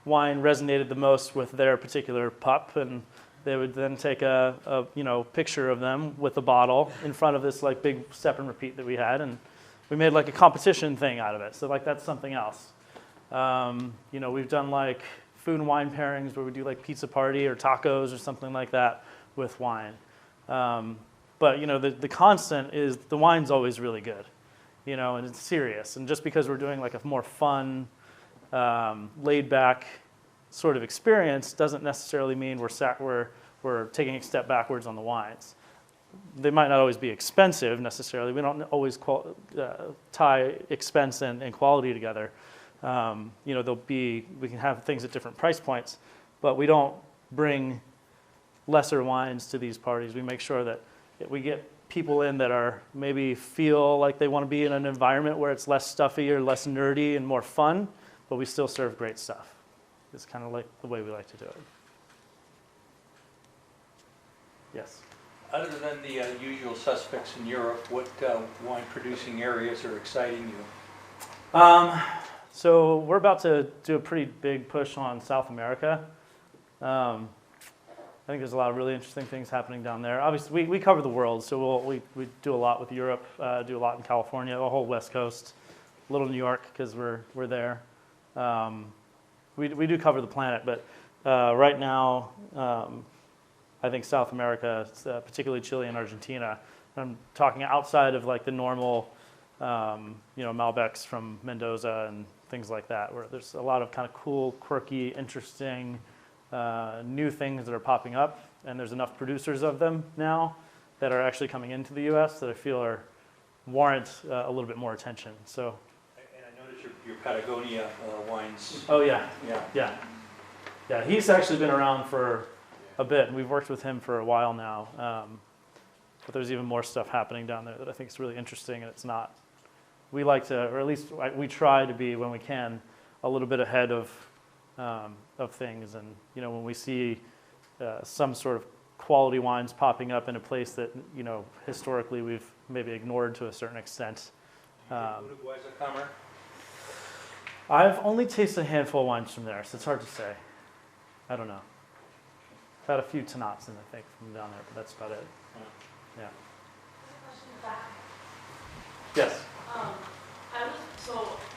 wine resonated the most with their particular pup, and they would then take a picture of them with the bottle in front of this like big step and repeat that we had, and we made like a competition thing out of it. So like that's something else. You know, we've done like food and wine pairings where we do like pizza party or tacos or something like that with wine. But you know, the constant is the wine's always really good. You know, and it's serious. And just because we're doing like a more fun, laid back sort of experience doesn't necessarily mean we're taking a step backwards on the wines. They might not always be expensive necessarily. We don't always tie expense and quality together. You know, we can have things at different price points, but we don't bring lesser wines to these parties. We make sure that we get people in that are maybe feel like they want to be in an environment where it's less stuffy or less nerdy and more fun, but we still serve great stuff. It's kind of like the way we like to do it. Yes? Other than the usual suspects in Europe, what wine producing areas are exciting you? So we're about to do a pretty big push on South America. I think there's a lot of really interesting things happening down there. Obviously, we cover the world, so we do a lot with Europe, do a lot in California, the whole West Coast, a little New York because we're there. We do cover the planet, but right now, I think South America, particularly Chile and Argentina. I'm talking outside of like the normal, Malbecs from Mendoza and things like that, where there's a lot of kind of cool, quirky, interesting, new things that are popping up, and there's enough producers of them now that are actually coming into the U.S. that I feel warrant a little bit more attention. So. And I noticed your Patagonia wines. Oh yeah. Yeah. Yeah. He's actually been around for a bit, and we've worked with him for a while now. But there's even more stuff happening down there that I think is really interesting, and it's not. We like to, or at least we try to be when we can, a little bit ahead of things. And when we see some sort of quality wines popping up in a place that historically we've maybe ignored to a certain extent. I've only tasted a handful of wines from there, so it's hard to say. I don't know. I've had a few Tannats in, I think, from down there, but that's about it. Yeah. Yes.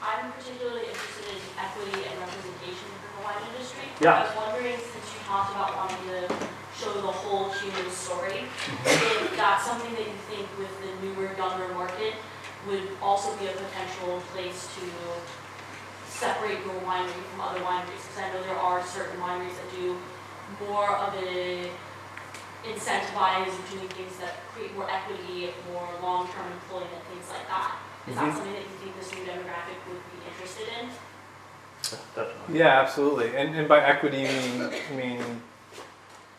I'm particularly interested in equity and representation within the wine industry. Yeah. I was wondering, since you talked about wanting to show the whole human story, if that's something that you think with the newer, younger market would also be a potential place to separate your winery from other wineries, because I know there are certain wineries that do more of a incentivize doing things that create more equity, more long-term employment, things like that. Is that something that you think this new demographic would be interested in? Definitely. Yeah, absolutely. And by equity, you mean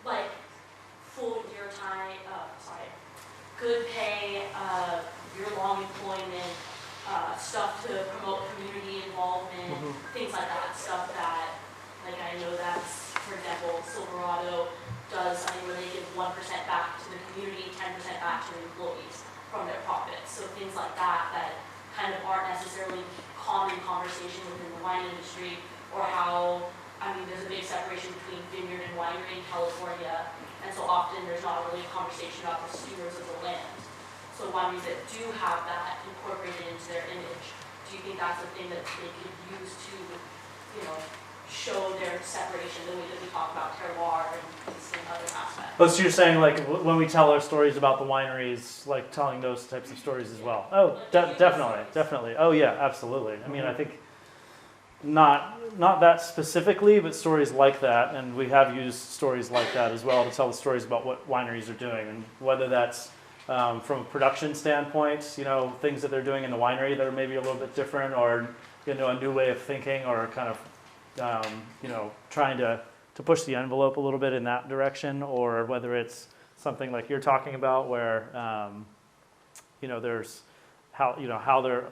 like full good pay, year-long employment, stuff to promote community involvement, things like that. Stuff that, like I know that's, for example, Silverado does something where they give 1% back to the community, 10% back to the employees from their profits. So things like that kind of aren't necessarily common conversation within the wine industry, or how, there's a big separation between vineyard and winery in California, and so often there's not really a conversation about the stewards of the land. So wineries that do have that incorporated into their image, do you think that's a thing that they could use to, show their separation, the way that we talk about terroir and these and other aspects. But so you're saying like when we tell our stories about the wineries, like telling those types of stories as well? Oh, definitely. Oh yeah, absolutely. I mean, I think not that specifically, but stories like that, and we have used stories like that as well to tell the stories about what wineries are doing, and whether that's from a production standpoint, you know, things that they're doing in the winery that are maybe a little bit different, or you know, a new way of thinking, or kind of you know, trying to push the envelope a little bit in that direction, or whether it's something like you're talking about where you know, there's how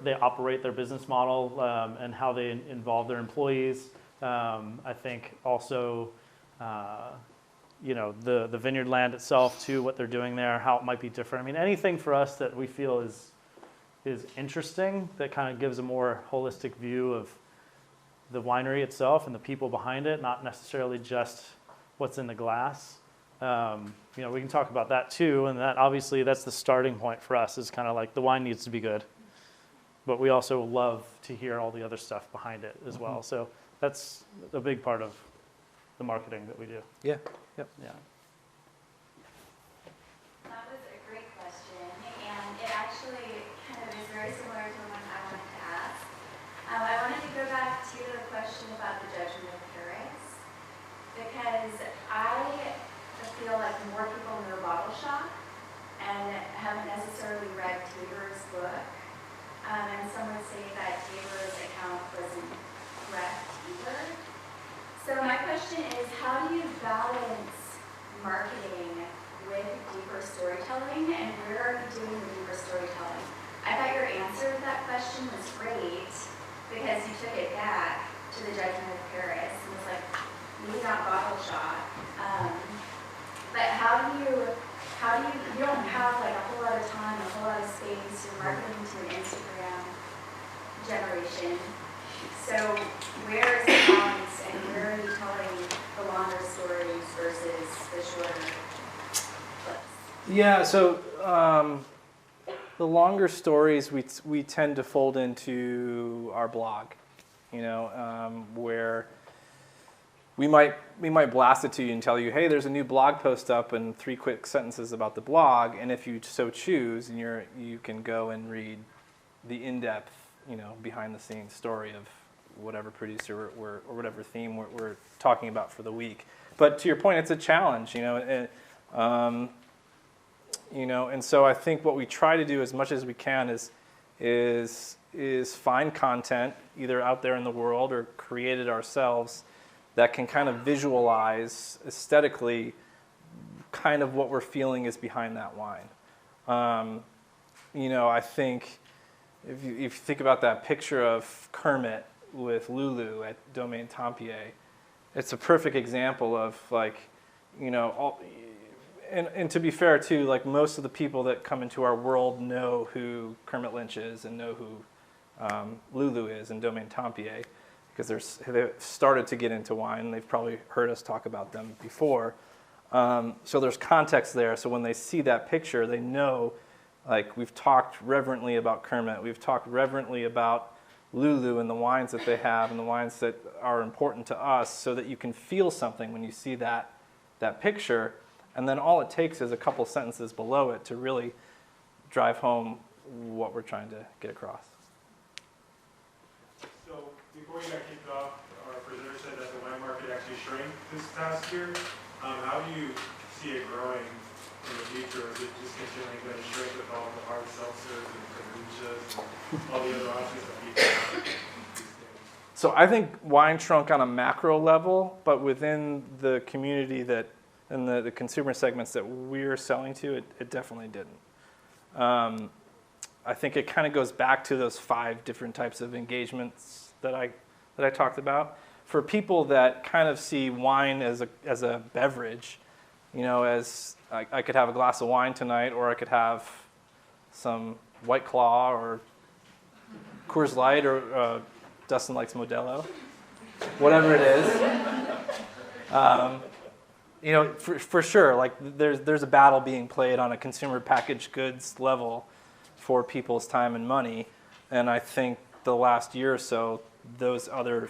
they operate their business model, and how they involve their employees. I think also you know, the vineyard land itself too, what they're doing there, how it might be different. I mean, anything for us that we feel is interesting, that kind of gives a more holistic view of the winery itself and the people behind it, not necessarily just what's in the glass. You know, we can talk about that too, and that obviously that's the starting point for us, is kind of like the wine needs to be good, but we also love to hear all the other stuff behind it as well. So that's a big part of the marketing that we do. Yeah. Yep. Yeah. That was a great question, and it actually kind of is very similar to the one I wanted to ask. I wanted to go back to the question about the judgment of Paris, because I feel like more people know bottle shop and haven't necessarily read Tabor's book, and some would say that Tabor's account wasn't correct either. So my question is, how do you balance marketing with deeper storytelling, and where are you doing the deeper storytelling? I thought your answer to that question was great, because you took it back to the Judgment of Paris and was like, maybe not bottle shop. But how do you don't have like a whole lot of time, a whole lot of space, you're marketing to an Instagram generation. So where is the balance, and where are you telling the longer stories versus the shorter clips? Yeah, so the longer stories we tend to fold into our blog, you know, where we might blast it to you and tell you, hey, there's a new blog post up and 3 quick sentences about the blog, and if you so choose, and you can go and read the in-depth, you know, behind-the-scenes story of whatever producer or whatever theme we're talking about for the week. But to your point, it's a challenge, you know, and so I think what we try to do as much as we can is find content either out there in the world or create it ourselves that can kind of visualize aesthetically kind of what we're feeling is behind that wine. You know, I think if you think about that picture of Kermit with Lulu at Domaine Tempier, it's a perfect example of like, you know, and to be fair too, like most of the people that come into our world know who Kermit Lynch is and know who Lulu is in Domaine Tempier, because they've started to get into wine. They've probably heard us talk about them before. So there's context there. So when they see that picture, they know, like, we've talked reverently about Kermit. We've talked reverently about Lulu and the wines that they have and the wines that are important to us, so that you can feel something when you see that picture. And then all it takes is a couple sentences below it to really drive home what we're trying to get across. So before we got kicked off, our presenter said that the wine market actually shrank this past year. How do you see it growing in the future? Is it just continuing to shrink with all the hard seltzers and kombuchas and all the other options that people have these days? So I think wine shrunk on a macro level, but within the community that and the consumer segments that we're selling to, it definitely didn't. I think it kind of goes back to those 5 different types of engagements that I talked about. For people that kind of see wine as a beverage, you know, as I could have a glass of wine tonight, or I could have some White Claw or Coors Light, or Dustin likes Modelo, whatever it is. You know, for sure, like there's a battle being played on a consumer packaged goods level for people's time and money, and I think the last year or so, those other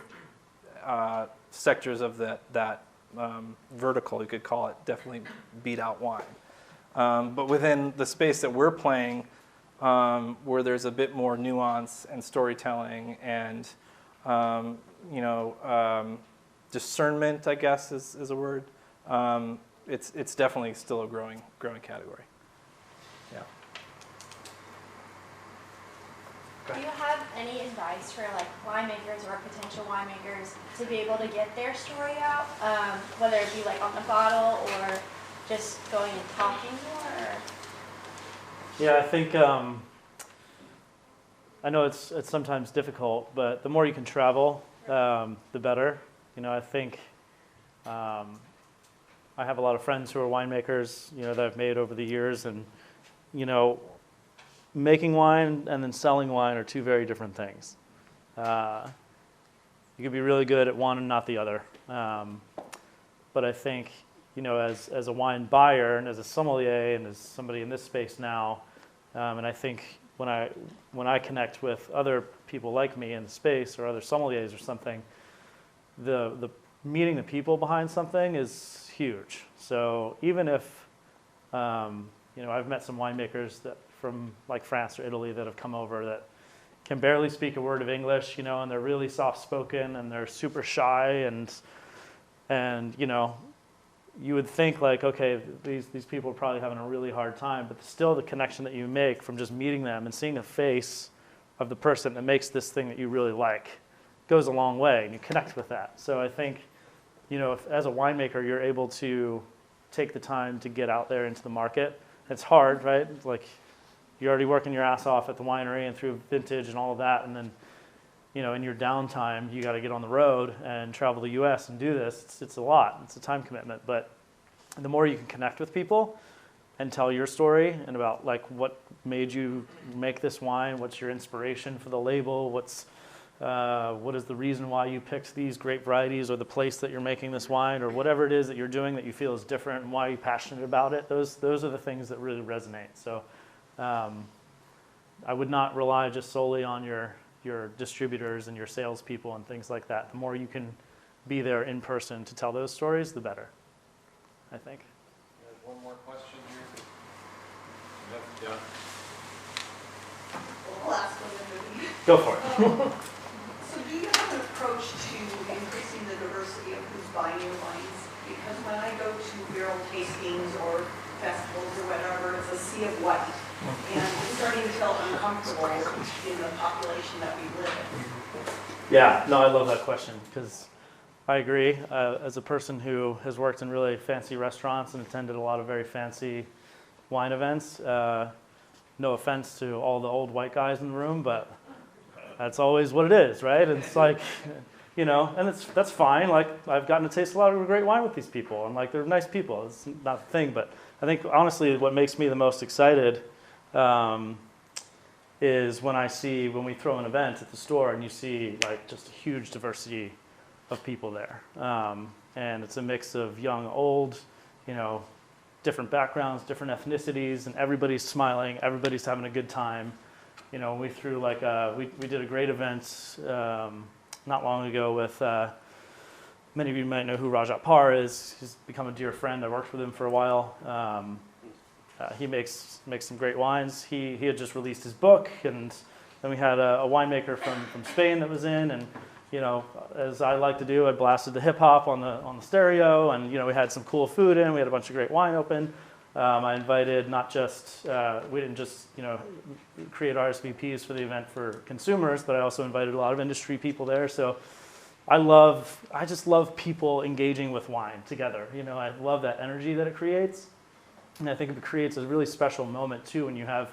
sectors of that vertical, you could call it, definitely beat out wine. But within the space that we're playing, where there's a bit more nuance and storytelling and discernment, I guess is a word. It's definitely still a growing category. Yeah. Do you have any advice for like winemakers or potential winemakers to be able to get their story out, whether it be like on the bottle or just going and talking more? Or? Yeah, I think I know it's sometimes difficult, but the more you can travel, the better. I think I have a lot of friends who are winemakers, that I've made over the years, and making wine and then selling wine are two very different things. You could be really good at one and not the other. But I think, as a wine buyer and as a sommelier and as somebody in this space now, and I think when I connect with other people like me in the space or other sommeliers or something, the meeting the people behind something is huge. So even if, I've met some winemakers that from like France or Italy that have come over that can barely speak a word of English, and they're really soft-spoken and they're super shy and you would think like, okay, these people are probably having a really hard time, but still the connection that you make from just meeting them and seeing the face of the person that makes this thing that you really like goes a long way, and you connect with that. So I think, if as a winemaker you're able to take the time to get out there into the market, it's hard, right? It's like you're already working your ass off at the winery and through vintage and all of that, and then in your downtime, you got to get on the road and travel the U.S. and do this. It's a lot. It's a time commitment. But the more you can connect with people and tell your story and about like what made you make this wine, what's your inspiration for the label, what is the reason why you picked these grape varieties or the place that you're making this wine or whatever it is that you're doing that you feel is different and why you're passionate about it. Those are the things that really resonate. So I would not rely just solely on your distributors and your salespeople and things like that. The more you can be there in person to tell those stories, the better, I think. We have one more question here. Yeah. Well, I'll ask one then. Go for it. So do you have an approach to increasing the diversity of who's buying your wines? Because when I go to barrel tastings or festivals or whatever, it's a sea of white. And it's starting to feel uncomfortable in the population that we live in. Yeah, no, I love that question because I agree. As a person who has worked in really fancy restaurants and attended a lot of very fancy wine events, no offense to all the old white guys in the room, but that's always what it is, right? It's like, and that's fine. Like I've gotten to taste a lot of great wine with these people, and like they're nice people. It's not the thing, but I think honestly, what makes me the most excited is when we throw an event at the store and you see like just a huge diversity of people there, and it's a mix of young, old, different backgrounds, different ethnicities, and everybody's smiling, everybody's having a good time. We threw like we did a great event not long ago with many of you might know who Rajat Par is. He's become a dear friend. I worked with him for a while. He makes some great wines. He had just released his book, and then we had a winemaker from Spain that was in, and as I like to do, I blasted the hip hop on the stereo, and we had some cool food in. We had a bunch of great wine open. I invited not just we didn't just create RSVPs for the event for consumers, but I also invited a lot of industry people there. So I just love people engaging with wine together. I love that energy that it creates. And I think it creates a really special moment too when you have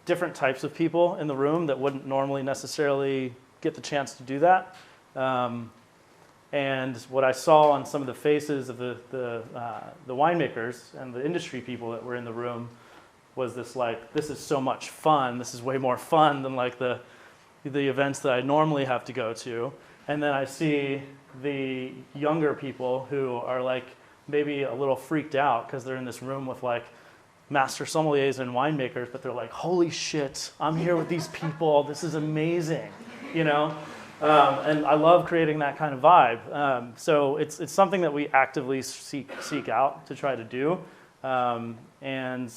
different types of people in the room that wouldn't normally necessarily get the chance to do that. And what I saw on some of the faces of the winemakers and the industry people that were in the room was this like, this is so much fun. This is way more fun than like the events that I normally have to go to. And then I see the younger people who are like maybe a little freaked out because they're in this room with like master sommeliers and winemakers, but they're like, holy shit, I'm here with these people. This is amazing, And I love creating that kind of vibe. So it's something that we actively seek out to try to do. And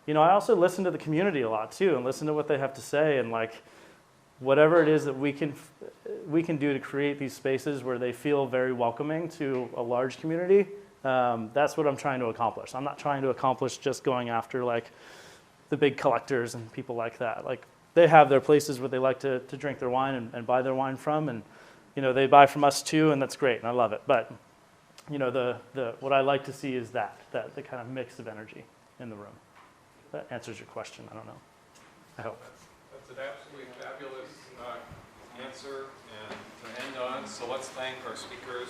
you know, I also listen to the community a lot too, and listen to what they have to say, and like whatever it is that we can do to create these spaces where they feel very welcoming to a large community. That's what I'm trying to accomplish. I'm not trying to accomplish just going after like the big collectors and people like that. Like they have their places where they like to drink their wine and buy their wine from, and you know, they buy from us too, and that's great, and I love it. But you know, what I like to see is the kind of mix of energy in the room. That answers your question. I don't know. I hope. That's an absolutely fabulous answer and to end on. So let's thank our speakers.